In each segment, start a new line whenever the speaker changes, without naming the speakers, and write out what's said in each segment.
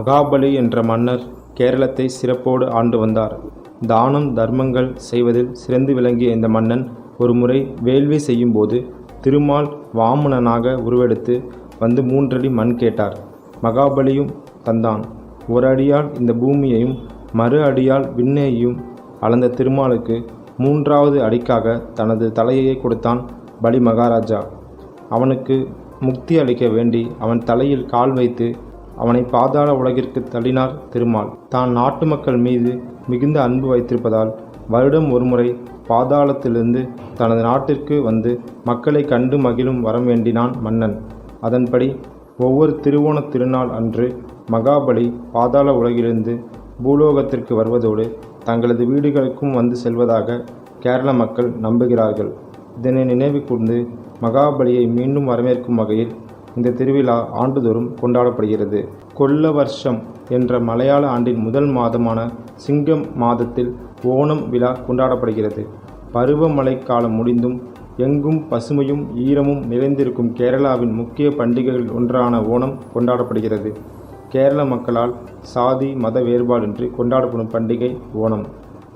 மகாபலி என்ற மன்னர் கேரளத்தை சிறப்போடு ஆண்டு வந்தார். தானம் தர்மங்கள் செய்வதில் சிறந்து விளங்கிய இந்த மன்னன் ஒருமுறை வேள்வி செய்யும்போது திருமால் வாமனனாக உருவெடுத்து வந்து 3 அடி மண் கேட்டார். மகாபலியும் தந்தான். ஒரு அடியால் இந்த பூமியையும் மறு அடியால் விண்ணையும் அளந்த திருமாலுக்கு 3வது அடிக்காக தனது தலையை கொடுத்தான் பலி மகாராஜா. அவனுக்கு முக்தி அளிக்க வேண்டி அவன் தலையில் கால் வைத்து அவனை பாதாள உலகிற்கு தள்ளினார் திருமால். தான் நாட்டு மக்கள் மீது மிகுந்த அன்பு வைத்திருப்பதால் வருடம் ஒருமுறை பாதாளத்திலிருந்து தனது நாட்டிற்கு வந்து மக்களை கண்டு மகிழும் வரம் வேண்டினான் மன்னன். அதன்படி ஒவ்வொரு திருவோண திருநாள் அன்று மகாபலி பாதாள உலகிலிருந்து பூலோகத்திற்கு வருவதோடு தங்களது வீடுகளுக்கும் வந்து செல்வதாக கேரள மக்கள் நம்புகிறார்கள். இதனை நினைவு கூர்ந்து மகாபலியை மீண்டும் வரவேற்கும் வகையில் இந்த திருவிழா ஆண்டுதோறும் கொண்டாடப்படுகிறது. கொல்ல வருஷம் என்ற மலையாள ஆண்டின் முதல் மாதமான சிங்கம் மாதத்தில் ஓணம் விழா கொண்டாடப்படுகிறது. பருவமழை காலம் முடிந்தும் எங்கும் பசுமையும் ஈரமும் நிறைந்திருக்கும் கேரளாவின் முக்கிய பண்டிகைகளில் ஒன்றான ஓணம் கொண்டாடப்படுகிறது. கேரள மக்களால் சாதி மத வேறுபாடின்றி கொண்டாடப்படும் பண்டிகை ஓணம்.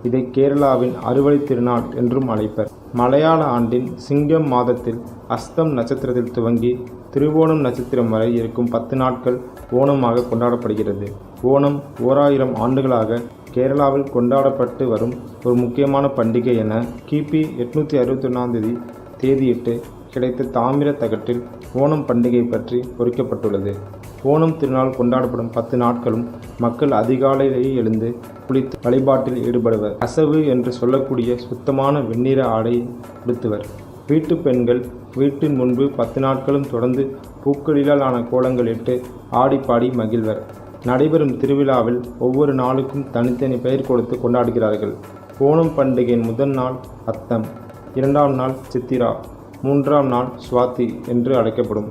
இதை கேரளாவின் அறுவடை திருநாள் என்றும் அழைப்பர். மலையாள ஆண்டின் சிங்கம் மாதத்தில் அஸ்தம் நட்சத்திரத்தில் துவங்கி திருவோணம் நட்சத்திரம் வரை இருக்கும் 10 நாட்கள் ஓணமாக கொண்டாடப்படுகிறது. ஓணம் 1000 ஆண்டுகளாக கேரளாவில் கொண்டாடப்பட்டு வரும் ஒரு முக்கியமான பண்டிகை என கிபி 861 தேதியிட்டு கிடைத்த தாமிர தகட்டில் ஓணம் பண்டிகை பற்றி பொறிக்கப்பட்டுள்ளது. ஓணம் திருநாள் கொண்டாடப்படும் 10 நாட்களும் மக்கள் அதிகாலையிலேயே எழுந்து குளித்து வழிபாட்டில் ஈடுபடுவர். கசவு என்று சொல்லக்கூடிய சுத்தமான வெண்ணிற ஆடையை உடுத்துவர். வீட்டு பெண்கள் வீட்டின் முன்பு 10 நாட்களும் தொடர்ந்து பூக்களிலால் ஆன கோலங்கள் இட்டு ஆடிப்பாடி மகிழ்வர். நடைபெறும் திருவிழாவில் ஒவ்வொரு நாளுக்கும் தனித்தனி பெயர் கொடுத்து கொண்டாடுகிறார்கள். ஓணம் பண்டிகையின் முதல் நாள் அத்தம், 2ஆம் நாள் சித்திரா, 3ஆம் நாள் சுவாதி என்று அழைக்கப்படும்.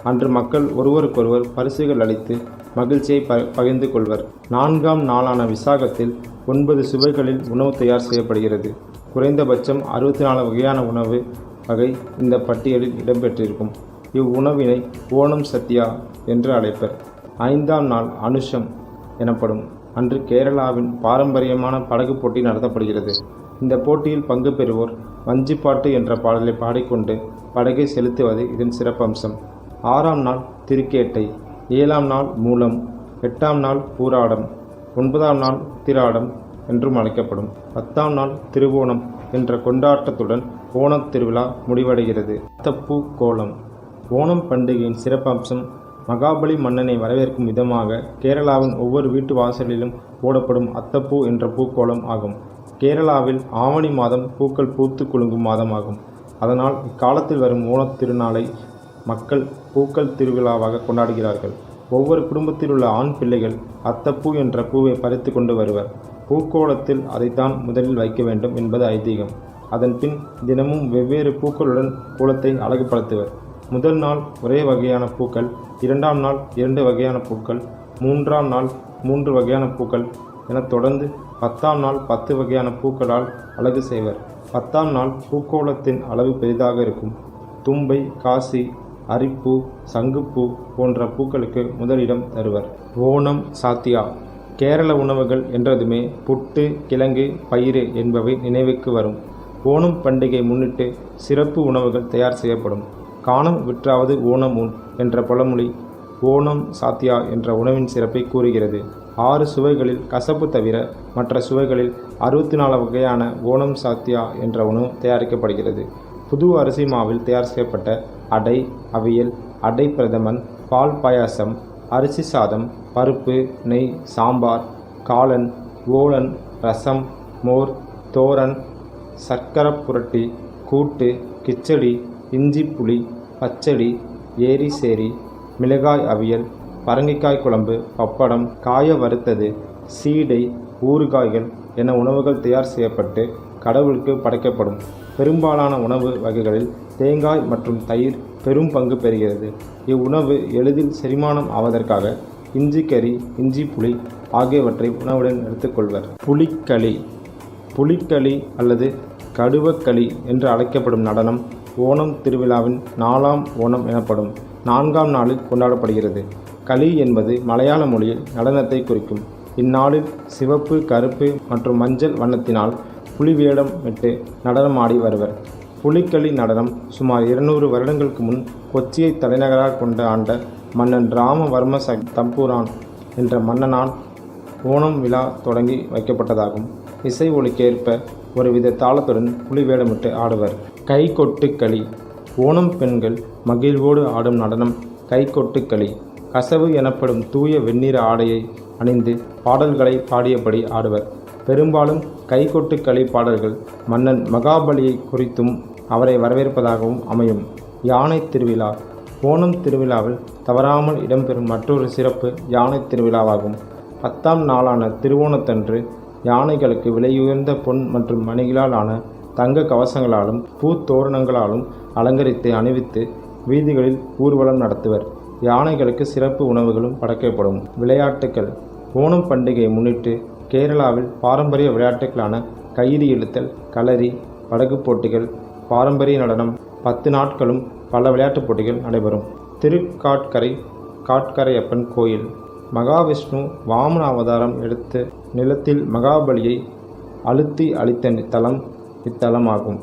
அன்று மக்கள் ஒருவருக்கொருவர் பரிசுகள் அளித்து மகிழ்ச்சியை பகிர்ந்து கொள்வர். 4ஆம் நாளான விசாகத்தில் 9 சுவைகளில் உணவு தயார் செய்யப்படுகிறது. குறைந்தபட்சம் 64 வகையான உணவு வகை இந்த பட்டியலில் இடம்பெற்றிருக்கும். இவ்வுணவினை ஓணம் சத்யா என்று அழைப்பர். 5ஆம் நாள் அனுஷம் எனப்படும். அன்று கேரளாவின் பாரம்பரியமான படகு போட்டி நடத்தப்படுகிறது. இந்த போட்டியில் பங்கு பெறுவோர் வஞ்சிப்பாட்டு என்ற பாடலை பாடிக்கொண்டு படகை செலுத்துவது இதன் சிறப்பம்சம். 6ஆம் நாள் திருக்கேட்டை, 7ஆம் நாள் மூலம், 8ஆம் நாள் பூராடம், 9ஆம் நாள் உத்திராடம் என்றும் அழைக்கப்படும். 10ஆம் நாள் திருவோணம் என்ற கொண்டாட்டத்துடன் ஓணத் திருவிழா முடிவடைகிறது. அத்தப்பூ கோலம். ஓணம் பண்டிகையின் சிறப்பம்சம் மகாபலி மன்னனை வரவேற்கும் விதமாக கேரளாவின் ஒவ்வொரு வீட்டு வாசலிலும் போடப்படும் அத்தப்பூ என்ற பூக்கோலம் ஆகும். கேரளாவில் ஆவணி மாதம் பூக்கள் பூத்து குலுங்கும் மாதமாகும். அதனால் இக்காலத்தில் வரும் ஓணத் திருநாளை மக்கள் பூக்கள் திருவிழாவாக கொண்டாடுகிறார்கள். ஒவ்வொரு குடும்பத்தில் உள்ள ஆண் பிள்ளைகள் அத்தப்பூ என்ற பூவை பறித்து கொண்டு வருவர். பூக்கோளத்தில் அதைத்தான் முதலில் வைக்க வேண்டும் என்பது ஐதீகம். அதன் பின் தினமும் வெவ்வேறு பூக்களுடன் கோலத்தை அழகுபடுத்துவர். முதல் நாள் ஒரே வகையான பூக்கள், 2ஆம் நாள் 2 வகையான பூக்கள், 3ஆம் நாள் 3 வகையான பூக்கள் என தொடர்ந்து 10ஆம் நாள் 10 வகையான பூக்களால் அழகு செய்வர். 10ஆம் நாள் பூக்கோளத்தின் அளவு பெரிதாக இருக்கும். தும்பை, காசி, அரிப்பூ, சங்குப்பூ போன்ற பூக்களுக்கு முதலிடம் தருவர். ஓணம் சாத்தியா. கேரள உணவுகள் என்றதுமே புட்டு, கிழங்கு, பயிறு என்பவை நினைவுக்கு வரும். ஓணம் பண்டிகை முன்னிட்டு சிறப்பு உணவுகள் தயார் செய்யப்படும். காணம் விற்றாவது ஓணம் உண் என்ற பழமொழி ஓணம் சாத்தியா என்ற உணவின் சிறப்பை கூறுகிறது. 6 சுவைகளில் கசப்பு தவிர மற்ற சுவைகளில் 64 வகையான ஓணம் சாத்தியா என்ற உணவு தயாரிக்கப்படுகிறது. புது அரிசி மாவில் தயார் செய்யப்பட்ட அடை, அவியல், அடை பிரதமன், பால் பாயாசம், அரிசி சாதம், பருப்பு, நெய், சாம்பார், காளான், ஓலன், ரசம், மோர், தோரன், சர்க்கரை புரட்டி, கூட்டு, கிச்சடி, இஞ்சி புளி, பச்சடி, ஏரி சேரி, மிளகாய் அவியல், பரங்கிக்காய் குழம்பு, பப்படம், காய வறுத்தது, சீடை, ஊறுகாய்கள் என உணவுகள் தயார் செய்யப்பட்டு கடவுளுக்கு படைக்கப்படும். பெரும்பாலான உணவு வகைகளில் தேங்காய் மற்றும் தயிர் பெரும் பங்கு பெறுகிறது. இவ்வுணவு எளிதில் செரிமானம் ஆவதற்காக இஞ்சி கறி, இஞ்சி புளி ஆகியவற்றை உணவுடன் எடுத்துக்கொள்வர். புலிக்களி. புலிக்களி அல்லது கடுவக்களி என்று அழைக்கப்படும் நடனம் ஓணம் திருவிழாவின் 4ஆம் ஓணம் எனப்படும் 4ஆம் நாளில் கொண்டாடப்படுகிறது. களி என்பது மலையாள மொழியில் நடனத்தை குறிக்கும். இந்நாளில் சிவப்பு, கருப்பு மற்றும் மஞ்சள் வண்ணத்தினால் புலி வேடமிட்டு நடனமாடி வருவர். புலிக்களி நடனம் சுமார் 200 வருடங்களுக்கு முன் கொச்சியை தலைநகராக கொண்டு ஆண்ட மன்னன் ராமவர்ம தம்புரான் என்ற மன்னனால் ஓணம் விழா தொடங்கி வைக்கப்பட்டதாகும். இசை ஒலிக்கேற்ப ஒருவித தாளத்துடன் புலி வேடமிட்டு ஆடுவர். கைகொட்டுக்களி. ஓணம் பெண்கள் மகிழ்வோடு ஆடும் நடனம் கைகொட்டுக்களி. கசவு எனப்படும் தூய வெண்ணிற ஆடையை அணிந்து பாடல்களை பாடியபடி ஆடுவர். பெரும்பாலும் கைகொட்டுக்களி பாடல்கள் மன்னன் மகாபலியை குறித்தும் அவரை வரவேற்பதாகவும் அமையும். யானை திருவிழா. ஓணம் திருவிழாவில் தவறாமல் இடம்பெறும் மற்றொரு சிறப்பு யானை திருவிழாவாகும். 10ஆம் நாளான திருவோணத்தன்று யானைகளுக்கு விலையுயர்ந்த பொன் மற்றும் மணிகளால் ஆன தங்க கவசங்களாலும் பூத்தோரணங்களாலும் அலங்கரித்து அணிவித்து வீதிகளில் ஊர்வலம் நடத்துவர். யானைகளுக்கு சிறப்பு உணவுகளும் படைக்கப்படும். விளையாட்டுக்கள். ஓணம் பண்டிகையை முன்னிட்டு கேரளாவில் பாரம்பரிய விளையாட்டுகளான கயிறு இழுத்தல், களரி, படகு போட்டிகள், பாரம்பரிய நடனம், 10 நாட்களும் பல விளையாட்டுப் போட்டிகள் நடைபெறும். திருக்காட்கரை காட்கரையப்பன் கோயில். மகாவிஷ்ணு வாமன அவதாரம் எடுத்த நிலத்தில் மகாபலியை அழுத்தி அளித்த தலம் இத்தலமாகும்.